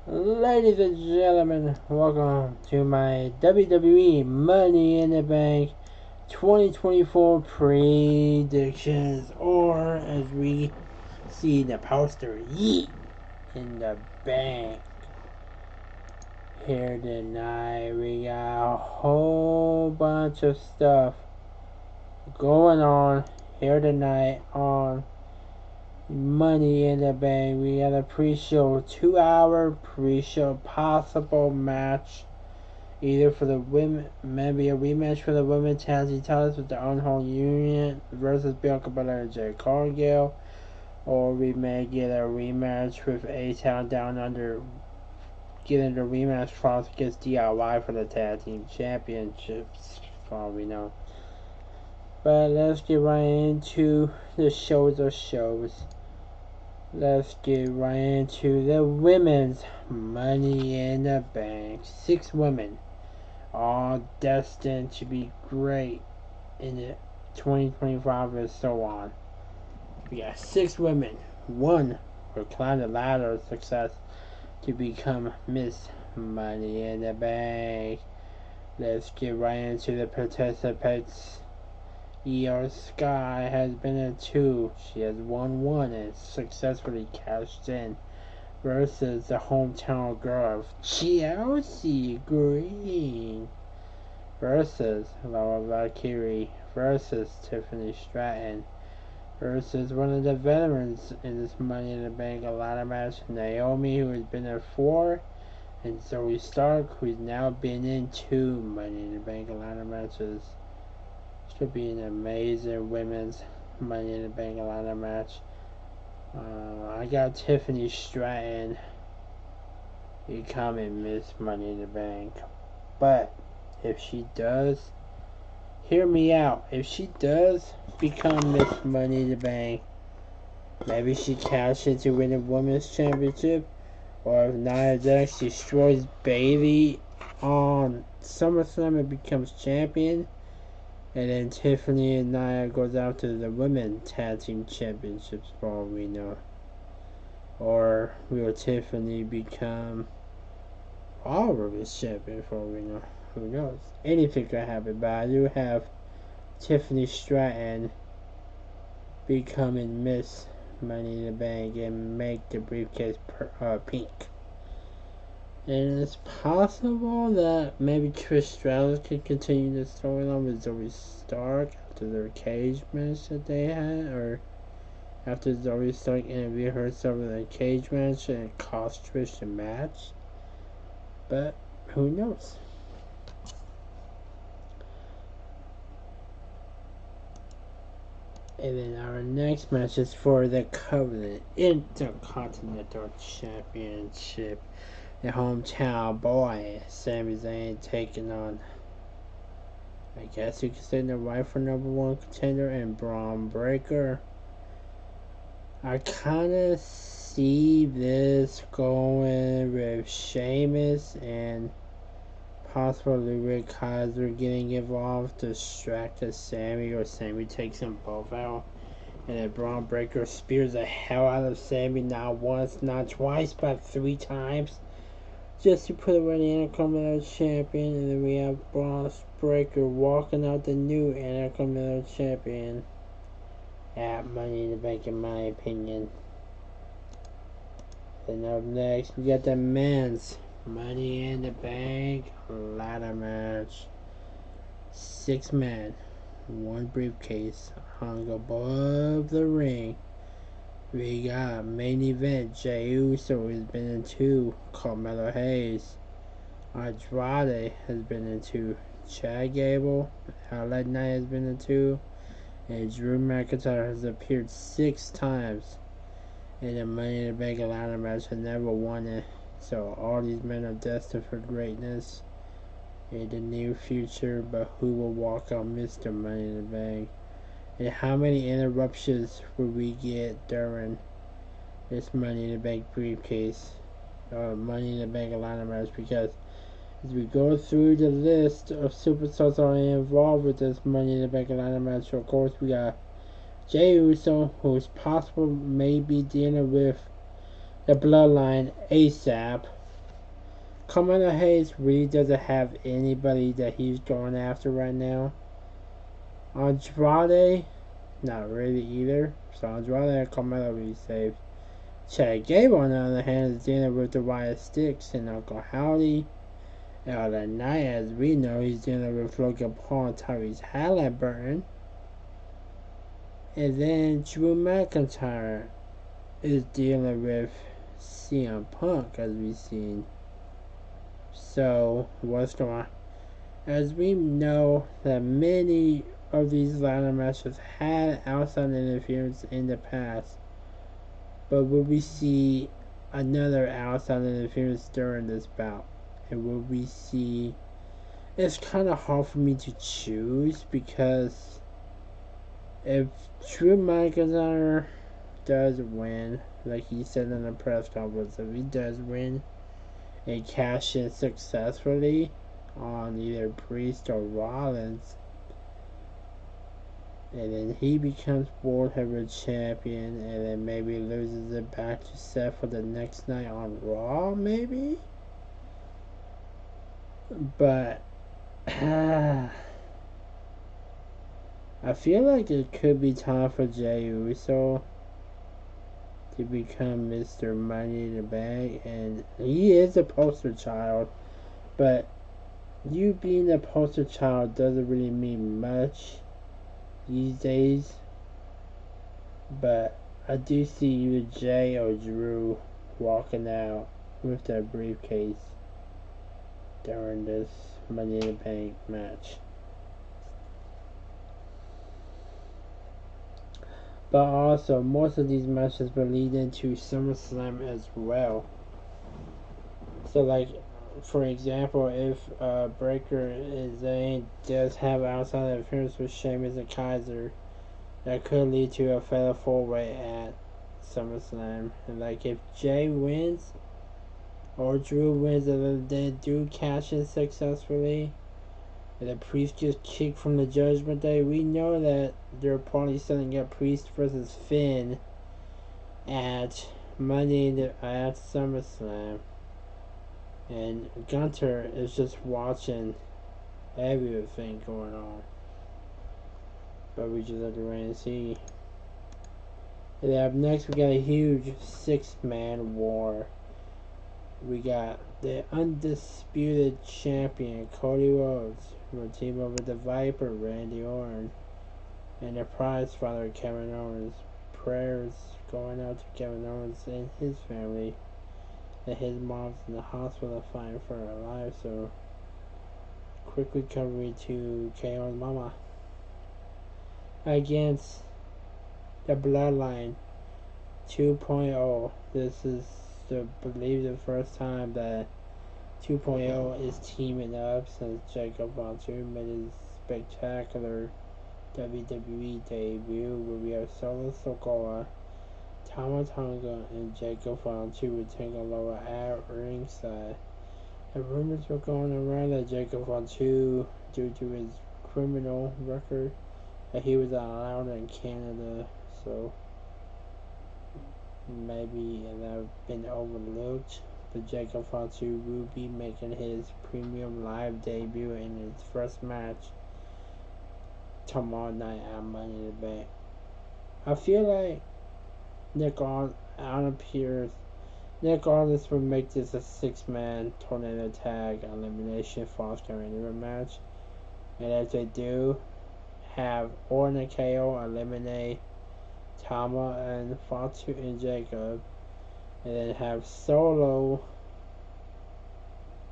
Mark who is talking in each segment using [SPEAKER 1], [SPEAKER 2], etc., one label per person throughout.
[SPEAKER 1] Ladies and gentlemen, welcome to my WWE Money in the Bank 2024 predictions, or as we see the poster, Yeet in the Bank. Here tonight, we got a whole bunch of stuff going on here tonight on Money in the Bank. We got a pre-show, 2-hour pre-show possible match, either for the women, maybe a rematch for the women's tag team titles with the Unholy Union versus Bianca Belair and Jade Cargill, or we may get a rematch with A-Town Down Under, getting the rematch clause against DIY for the tag team championships, for all we know. But let's get right into the shows of shows. Let's get right into the women's Money in the Bank. 6 women, all destined to be great in the 2025 and so on. We got 6 women. 1 will climb the ladder of success to become Miss Money in the Bank. Let's get right into the participants. Iyo Sky has been in 2. She has won 1 and successfully cashed in versus the hometown girl of Chelsea Green versus Lyra Valkyria versus Tiffany Stratton versus one of the veterans in this Money in the Bank ladder match, Naomi, who has been in 4, and Zoey Stark, who's now been in 2 Money in the Bank ladder matches. Should be an amazing women's Money in the Bank ladder match. I got Tiffany Stratton becoming Miss Money in the Bank. But if she does, hear me out. If she does become Miss Money in the Bank, maybe she cashes in to win the Women's Championship. Or if Nia Jax destroys Bayley on SummerSlam and becomes champion. And then Tiffany and Nia goes after the Women's Tag Team Championships for all we know. Or will Tiffany become all Women's Champion for all we know? Who knows? Anything could happen, but I do have Tiffany Stratton becoming Miss Money in the Bank and make the briefcase pink. And it's possible that maybe Trish Stratus could continue the storyline with Zoey Stark after their cage match that they had, or after Zoey Stark interviewed herself in a cage match and it cost Trish the match. But who knows? And then our next match is for the Covenant Intercontinental Championship. The hometown boy, Sami Zayn, taking on, I guess you could say, the rightful #1 contender, and Bron Breakker. I kind of see this going with Sheamus and possibly Rick Kaiser getting involved to distract Sami, or Sami takes them both out. And then Bron Breakker spears the hell out of Sami, not once, not twice, but 3 times. Just to put away the Intercontinental Champion, and then we have Bron Breakker walking out the new Intercontinental Champion at Money in the Bank, in my opinion. Then up next, we got the men's Money in the Bank ladder match. 6 men, 1 briefcase hung above the ring. We got main event, Jey Uso has been in 2, Carmelo Hayes. Andrade has been in 2, Chad Gable, LA Knight has been in 2, and Drew McIntyre has appeared 6 times in the Money in the Bank ladder match and never won it. So all these men are destined for greatness in the near future, but who will walk out Mr. Money in the Bank? And how many interruptions will we get during this Money in the Bank briefcase or Money in the Bank ladder match? Because as we go through the list of superstars already involved with this Money in the Bank ladder match, of course we got Jey Uso, who is possible maybe dealing with the Bloodline ASAP. Carmelo Hayes really doesn't have anybody that he's going after right now. Andrade, not really either. So Andrade and Carmelo will be safe. Chad Gable, on the other hand, is dealing with the Wyatt Sticks and Uncle Howdy. And that night, as we know, he's dealing with Logan Paul and Tyrese Halliburton. And then Drew McIntyre is dealing with CM Punk, as we've seen. So, what's going on? As we know that many of these ladder matches had outside interference in the past, but will we see another outside interference during this bout? And will we see... It's kind of hard for me to choose, because if Drew McIntyre does win, like he said in the press conference, if he does win and cash in successfully on either Priest or Rollins, and then he becomes World Heavyweight Champion, and then maybe loses it back to Seth for the next night on Raw, maybe? But I feel like it could be time for Jey Uso to become Mr. Money in the Bank, and he is a poster child, but you being a poster child doesn't really mean much these days. But I do see either Jey or Drew walking out with their briefcase during this Money in the Bank match. But also, most of these matches will lead into SummerSlam as well. So, like, for example, if Breakker and Zayn does have outside interference with Sheamus and Kaiser, that could lead to a fatal 4-way at SummerSlam. And, like, if Jey wins, or Drew wins, and they do cash in successfully, and the Priest just kicked from the Judgment Day, we know that they're probably setting up Priest versus Finn at at SummerSlam. And Gunter is just watching everything going on. But we just have to wait and see. And up next, we got a huge 6-man war. We got the undisputed champion, Cody Rhodes, who will team up with the Viper, Randy Orton, and the prize fighter, Kevin Owens. Prayers going out to Kevin Owens and his family, that his mom's in the hospital fighting for her life, so quick recovery to KO's mama. Against the Bloodline 2.0. This is, I believe, the first time that 2.0 is teaming up since Jacob Fatu made his spectacular WWE debut, where we have Solo Sikoa, Tama Tonga, and Jacob Fatu with Tonga Lower at ringside. And rumors were going around that Jacob Fatu, due to his criminal record, that he was not allowed in Canada, so maybe that been overlooked. But Jacob Fatu will be making his premium live debut in his first match tomorrow night at Money in the Bank. I feel like Nick Aldis will make this a 6-man tornado tag elimination falls count anywhere match. And if they do, have Orton and KO eliminate Tama and Fatu and Jacob, and then have Solo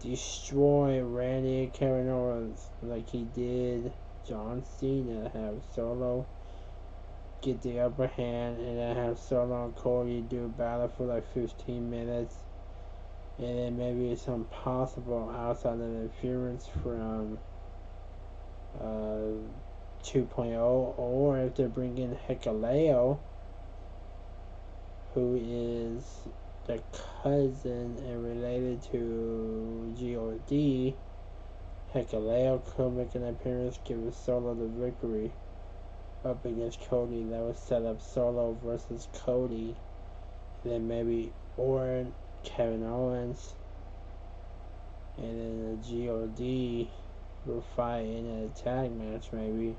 [SPEAKER 1] destroy Randy and Kevin Owens like he did John Cena. Have Solo get the upper hand, and then have Solo and Cody do a battle for like 15 minutes, and then maybe some possible outside interference from 2.0, or if they bring in Hikuleo, who is the cousin and related to G.O.D., Hikuleo could make an appearance, give Solo the victory up against Cody. That would set up Solo versus Cody. And then maybe Orton, Kevin Owens, And then the God will fight in a tag match, maybe.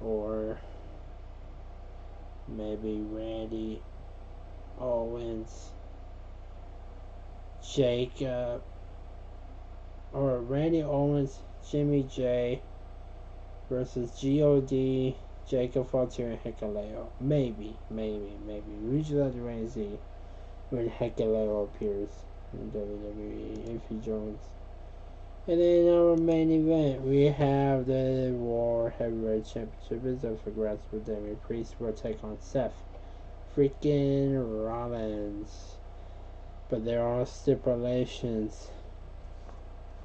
[SPEAKER 1] Or maybe Randy, Owens, Jacob, or Randy Owens, Jimmy J versus God, Jacob Fatu, and Hikuleo. Maybe. We just have to wait and see when Hikuleo appears in WWE if he joins. And then our main event, we have the World Heavyweight Championship is up for grabs with Damian Priest will take on Seth freaking Rollins. But there are stipulations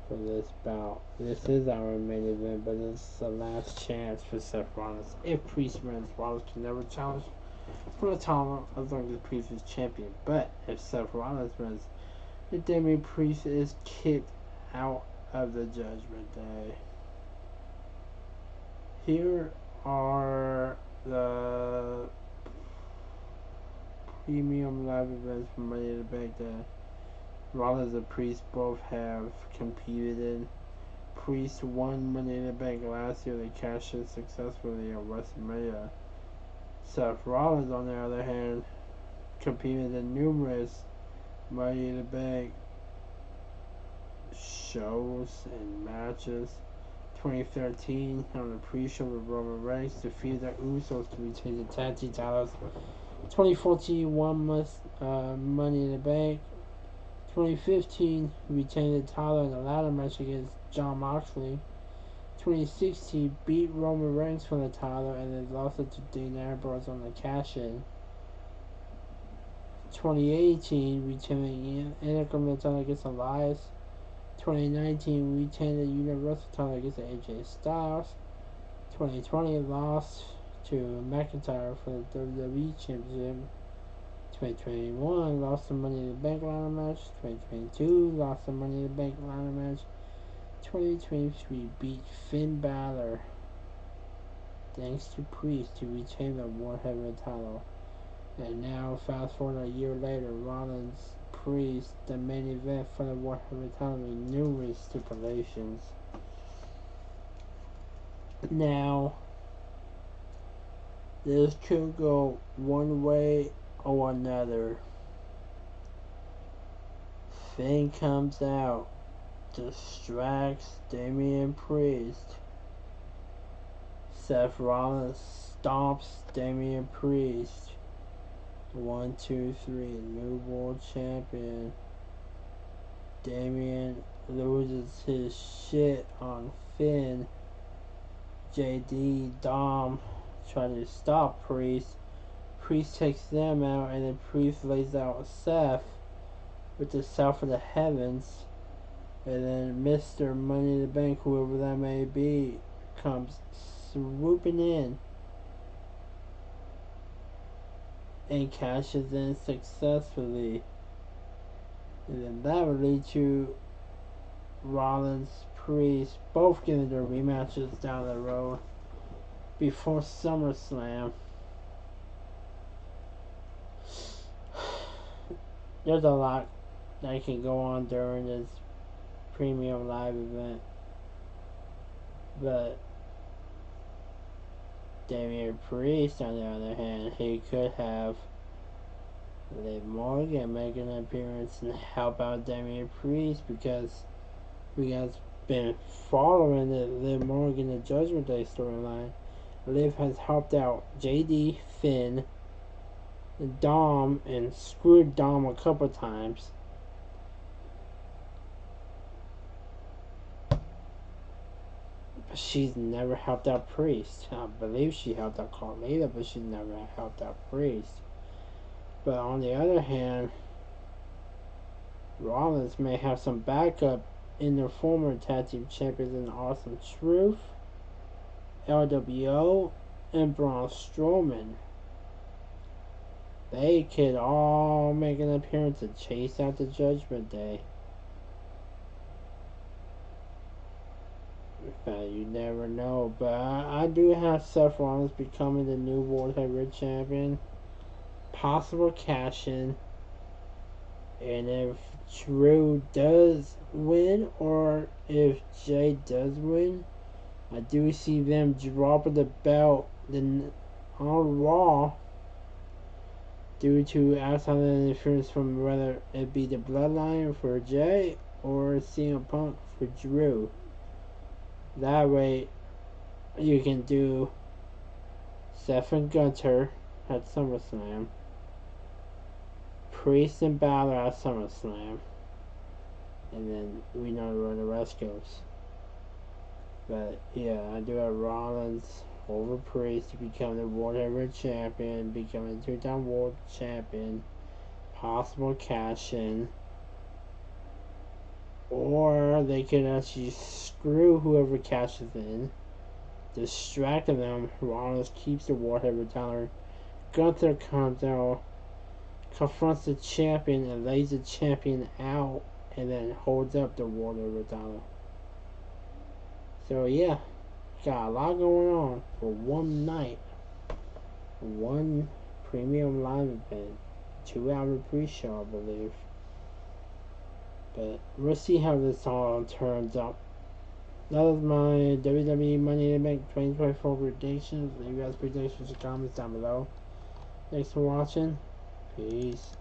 [SPEAKER 1] for this bout. This is our main event, but it's the last chance for Seth Rollins. If Priest wins, Rollins can never challenge for the title as long as Priest is champion. But if Seth Rollins wins, the Damian Priest is kicked out of the Judgment Day. Here are the premium live events from Money in the Bank that Rollins and Priest both have competed in. Priest won Money in the Bank last year. They cashed in successfully at WrestleMania. Seth Rollins, on the other hand, competed in numerous Money in the Bank shows and matches. 2013, on the pre-show with Roman Reigns, defeated the Usos to retain the tag team titles. 2014, won Money in the Bank. 2015, retained the title in a ladder match against John Moxley. 2016, beat Roman Reigns for the title and then lost it to Dean Ambrose on the cash-in. 2018, retained the Intercontinental title against Elias. 2019, retained the Universal title against AJ Styles. 2020, lost to McIntyre for the WWE Championship. 2021, lost the Money in the Bank ladder match. 2022, lost the Money in the Bank ladder match. 2023, beat Finn Balor thanks to Priest to retain the World Heavyweight title. And now, fast forward a year later, Rollins, Priest, the main event for the World Heavyweight title with numerous stipulations. Now, this could go one way or another. Finn comes out, distracts Damian Priest. Seth Rollins stomps Damian Priest. 1, 2, 3, new world champion. Damian loses his shit on Finn. JD, Dom try to stop Priest. Priest takes them out, and then Priest lays out Seth with the South of the Heavens. And then Mr. Money in the Bank, whoever that may be, comes swooping in and cashes in successfully. And then that would lead to Rollins, Priest, both getting their rematches down the road before SummerSlam. There's a lot that can go on during this premium live event. But Damian Priest, on the other hand, he could have Liv Morgan make an appearance and help out Damian Priest, because we have been following the Liv Morgan the Judgment Day storyline. Liv has helped out JD, Finn, and Dom, and screwed Dom a couple times. But she's never helped out Priest. I believe she helped out Carmelo, but she never helped out Priest. But on the other hand, Rollins may have some backup in their former tag team champions in Awesome Truth, LWO, and Braun Strowman. They could all make an appearance to chase out the Judgment Day. You never know, but I do have Seth Rollins becoming the new World Heavyweight Champion. Possible cash-in. And if Drew does win, or if Jey does win, I do see them dropping the belt on Raw due to outside interference from whether it be the Bloodline for Jey or CM Punk for Drew. That way, you can do Seth and Gunter at SummerSlam, Priest and Balor at SummerSlam, and then we know where the rest goes. But yeah, I do have Rollins over Priest to become the World Heavyweight Champion, becoming a 2-time World Champion, possible cash in. Or they could actually screw whoever cashes in, distracting them. Rollins keeps the World Heavyweight title. Gunther comes out, confronts the champion, and lays the champion out, and then holds up the World Heavyweight title. So yeah, got a lot going on for one night, one premium live event, 2-hour pre-show, I believe. But we'll see how this all turns out. That is my WWE Money in the Bank 2024 predictions. Leave your guys' predictions in the comments down below. Thanks for watching. Peace.